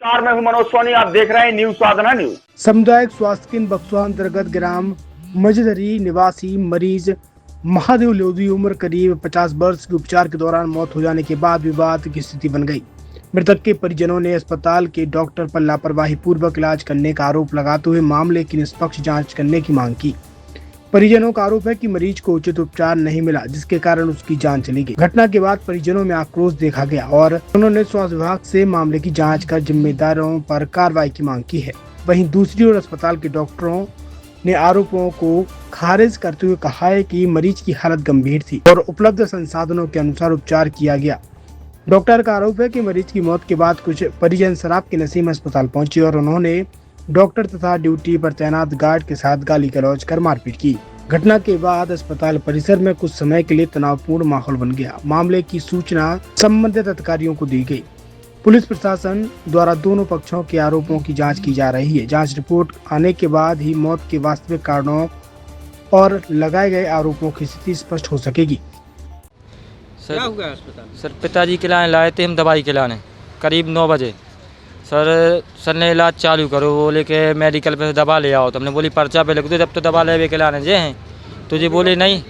नमस्कार, मैं हूं मनोज सोनी। आप देख रहे हैं न्यूज साधना न्यूज। सामुदायिक स्वास्थ्य केंद्र बक्सवा अंतर्गत ग्राम मजदरी निवासी मरीज महादेव लोधी उम्र करीब 50 वर्ष के उपचार के दौरान मौत हो जाने के बाद विवाद की स्थिति बन गई। मृतक के परिजनों ने अस्पताल के डॉक्टर पर लापरवाही पूर्वक इलाज करने का आरोप लगाते हुए मामले की निष्पक्ष जांच करने की मांग की। परिजनों का आरोप है कि मरीज को उचित उपचार नहीं मिला, जिसके कारण उसकी जान चली गई। घटना के बाद परिजनों में आक्रोश देखा गया और उन्होंने स्वास्थ्य विभाग से मामले की जांच कर जिम्मेदारों पर कार्रवाई की मांग की है। वहीं दूसरी ओर अस्पताल के डॉक्टरों ने आरोपों को खारिज करते हुए कहा है कि मरीज की हालत गंभीर थी और उपलब्ध संसाधनों के अनुसार उपचार किया गया। डॉक्टर का आरोप है कि मरीज की मौत के बाद कुछ परिजन शराब के नशे में अस्पताल पहुंचे और उन्होंने डॉक्टर तथा ड्यूटी पर तैनात गार्ड के साथ गाली गलौज कर मारपीट की। घटना के बाद अस्पताल परिसर में कुछ समय के लिए तनावपूर्ण माहौल बन गया। मामले की सूचना संबंधित अधिकारियों को दी गई। पुलिस प्रशासन द्वारा दोनों पक्षों के आरोपों की जांच की जा रही है। जांच रिपोर्ट आने के बाद ही मौत के वास्तविक कारणों और लगाए गए आरोपों की स्थिति स्पष्ट हो सकेगी। क्या हुआ अस्पताल? सर पिताजी के लाए थे हम दवाई खिलाने करीब 9 बजे। सर ने इलाज चालू करो, बोले कि मेडिकल पे दवा ले आओ। तो हमने बोली पर्चा पे लिख दो, जब तो दवा ले के लाने जे हैं। तो जी बोले नहीं,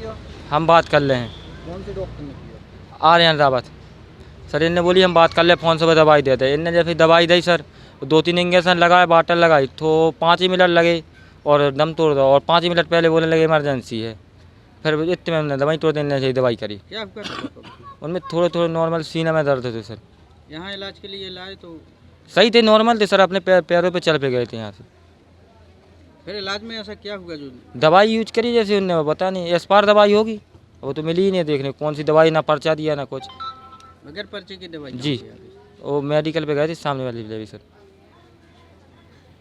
हम बात कर ले हैं। कौन से डॉक्टर ने किया? आर्यन रावत सर। इनने बोली हम बात कर ले, फ़ोन से दवाई देते। इनने जब फिर दवाई दी सर, 2-3 इंजेक्शन लगाए, बाटल लगाई तो 5 ही मिनट लगे और दम तोड़ दो। और 5 ही मिनट पहले बोलने लगे इमरजेंसी है। फिर इतने में हमने दवाई तोड़ देने चाहिए दवाई करी। क्या हुआ? उनमें थोड़े नॉर्मल सीने में दर्द थे सर। यहाँ इलाज के लिए लाए तो सही थे, नॉर्मल थे सर। अपने पैरों पे चल पे गए थे यहाँ से। फिर इलाज में ऐसा क्या हुआ जो दवाई यूज करी जैसे उनने, पता नहीं एक्सपायर दवाई होगी, वो तो मिली ही नहीं देखने कौन सी दवाई, ना पर्चा दिया ना कुछ। बगैर पर्चे की दवाई? जी, वो मेडिकल पे गए थे सामने वाली भी सर।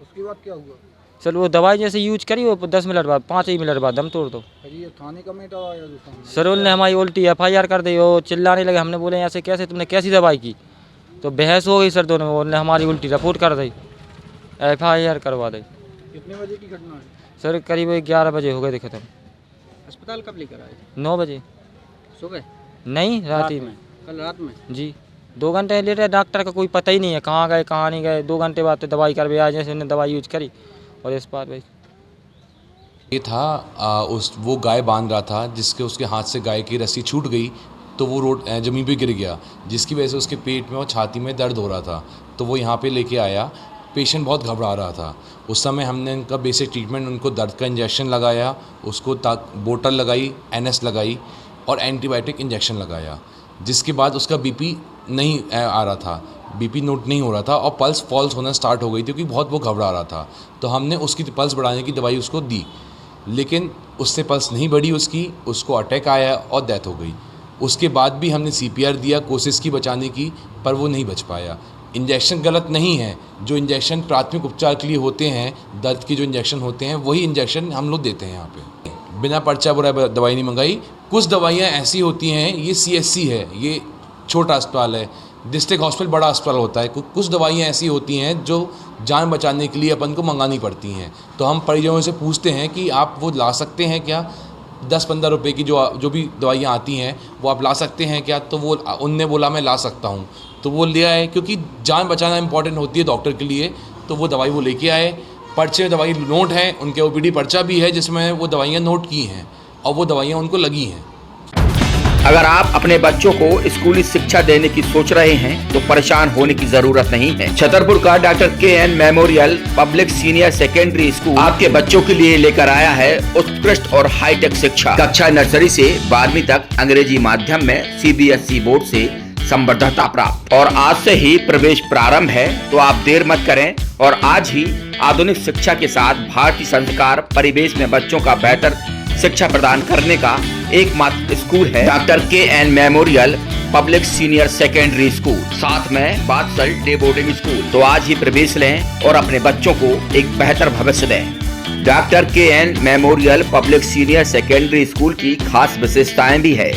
उसके बाद क्या हुआ सर? वो दवाई जैसे यूज करी, वो 10 मिनट बाद 5 ही मिनट बाद दम तोड़ दो। ये थाने का मैटर आया सर उनने हमारी उल्टी FIR कर दी। वो चिल्लाने लगे। हमने बोले ऐसे कैसे, तुमने कैसी दवाई की? तो बहस हो गई सर दोनों में। उन्होंने हमारी उल्टी रिपोर्ट कर दी, FIR करवा दी। कितने बजे की घटना है? सर करीब 11 बजे हो गए थे खत्म। अस्पताल कब लेकर आए? 9 बजे। सुबह? नहीं, रात ही में। कल रात में? जी, 2 घंटे लेट है। डॉक्टर का कोई पता ही नहीं है कहाँ गए कहाँ नहीं गए। 2 घंटे बाद तो दवाई कर भी आए, जैसे उन्होंने दवाई यूज करी और इस बार भाई ये था वो गाय बांध रहा था, जिसके उसके हाथ से गाय की रस्सी छूट गई तो वो रोड ज़मीन पे गिर गया, जिसकी वजह से उसके पेट में और छाती में दर्द हो रहा था। तो वो यहाँ पे लेके आया। पेशेंट बहुत घबरा रहा था। उस समय हमने उनका बेसिक ट्रीटमेंट, उनको दर्द का इंजेक्शन लगाया, उसको बोतल लगाई, NS लगाई और एंटीबायोटिक इंजेक्शन लगाया। जिसके बाद उसका BP नहीं आ रहा था, BP नोट नहीं हो रहा था और पल्स फॉल्स होना स्टार्ट हो गई थी, क्योंकि बहुत वो घबरा रहा था। तो हमने उसकी पल्स बढ़ाने की दवाई उसको दी, लेकिन उससे पल्स नहीं बढ़ी उसको अटैक आया और डेथ हो गई। उसके बाद भी हमने CPR दिया, कोशिश की बचाने की, पर वो नहीं बच पाया। इंजेक्शन गलत नहीं है। जो इंजेक्शन प्राथमिक उपचार के लिए होते हैं, दर्द के जो इंजेक्शन होते हैं, वही इंजेक्शन हम लोग देते हैं यहाँ पे। बिना पर्चा बुरा दवाई नहीं मंगाई। कुछ दवाइयाँ ऐसी होती हैं, ये CSC है, ये छोटा अस्पताल है, डिस्ट्रिक्ट हॉस्पिटल बड़ा अस्पताल होता है। कुछ दवाइयाँ ऐसी होती हैं जो जान बचाने के लिए अपन को मंगानी पड़ती हैं। तो हम परिजनों से पूछते हैं कि आप वो ला सकते हैं क्या? 10-15 रुपए की जो भी दवाइयाँ आती हैं वो आप ला सकते हैं क्या? तो वो उनने बोला मैं ला सकता हूँ। तो वो ले आए, क्योंकि जान बचाना इंपॉर्टेंट होती है डॉक्टर के लिए। तो वो दवाई वो लेके आए। पर्चे में दवाई नोट है, उनके OPD पर्चा भी है जिसमें वो दवाइयाँ नोट की हैं और वो दवाइयाँ उनको लगी हैं। अगर आप अपने बच्चों को स्कूली शिक्षा देने की सोच रहे हैं तो परेशान होने की जरूरत नहीं है। छतरपुर का doctor KN memorial public senior secondary school आपके बच्चों के लिए लेकर आया है उत्कृष्ट और हाईटेक शिक्षा। कक्षा नर्सरी से 12वीं तक अंग्रेजी माध्यम में CBSE बोर्ड से संबद्धता प्राप्त और आज से ही प्रवेश प्रारंभ है। तो आप देर मत करें और आज ही आधुनिक शिक्षा के साथ भारतीय संस्कार परिवेश में बच्चों का बेहतर शिक्षा प्रदान करने का एकमात्र स्कूल है doctor KN memorial public senior secondary school, साथ में बादशाह डे बोर्डिंग स्कूल। तो आज ही प्रवेश लें और अपने बच्चों को एक बेहतर भविष्य दें। Doctor KN memorial public senior secondary school की खास विशेषताएं भी है।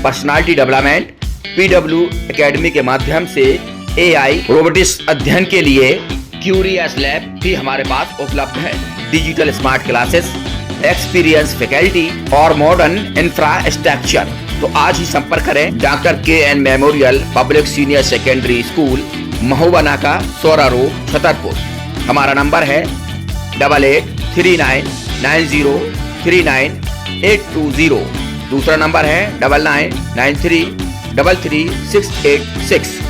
पर्सनालिटी डेवलपमेंट, PW एकेडमी के माध्यम से AI रोबोटिक्स अध्ययन के लिए क्यूरियस लैब भी हमारे पास उपलब्ध है। Digital smart classes, experience faculty और मॉडर्न इंफ्रास्ट्रक्चर। तो आज ही संपर्क करें doctor KN memorial public senior secondary school, Mahoba नाका, सौरा रोड, छतरपुर। हमारा नंबर है 8839903980। दूसरा नंबर है 9993333686।